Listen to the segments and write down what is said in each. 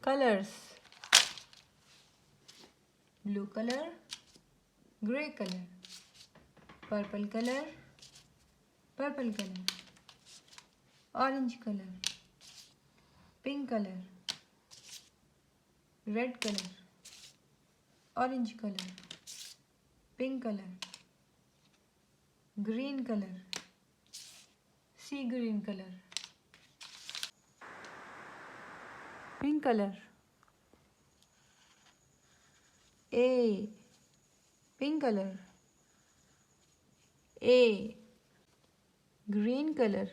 Colors: blue color, gray color, purple color, purple color, orange color, pink color, red color, orange color, pink color, green color, sea green color, pink color. A, pink color. A, green color.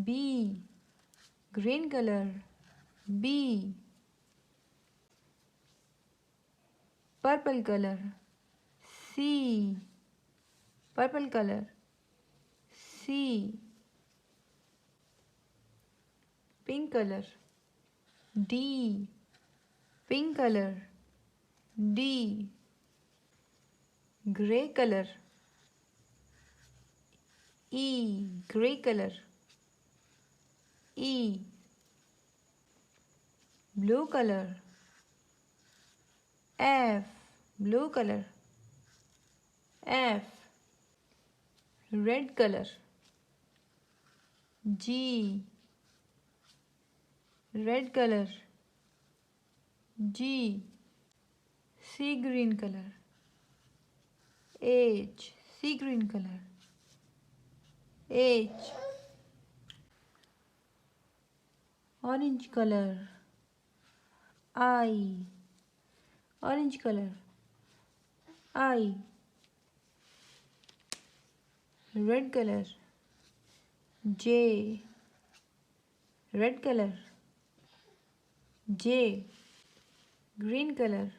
B, green color. B, purple color. C, purple color. C, pink color. D, pink color. D, gray color. E, gray color. E, blue color. F, blue color. F, red color. G, red color. G, sea green color. H, sea green color. H, orange color. I, orange color. I, red color. J, red color. J, green color.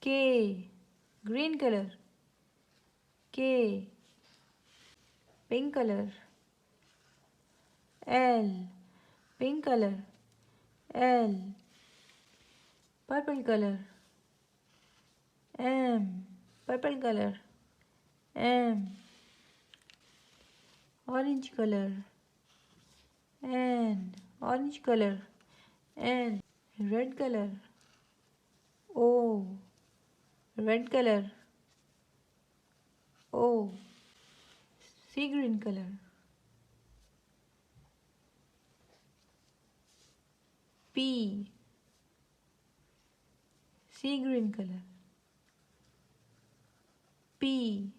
K, green color. K, pink color. L, pink color. L, purple color. M, purple color. M, orange color. N, orange color. N, red color. O, red color. O, sea green color. P, sea green color. P,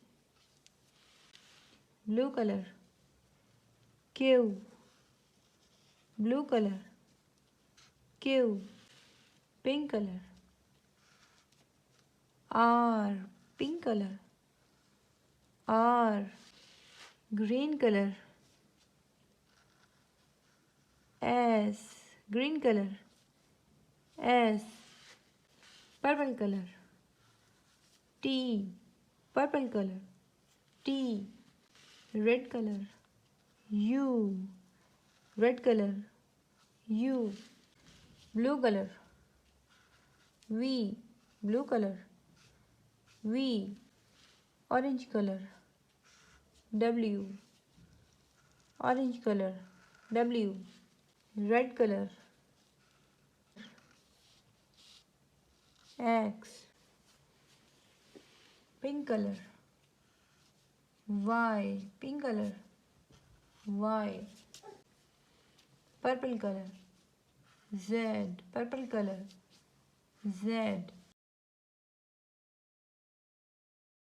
blue color. Q, blue color. Q, pink color. R, pink color. R, green color. S, green color. S, purple color. T, purple color. T, red color. U, red color. U, blue color. V, blue color. V, orange color. W, orange color. W, red color. X, pink color. Y, pink color. Y, purple color. Z, purple color. Z,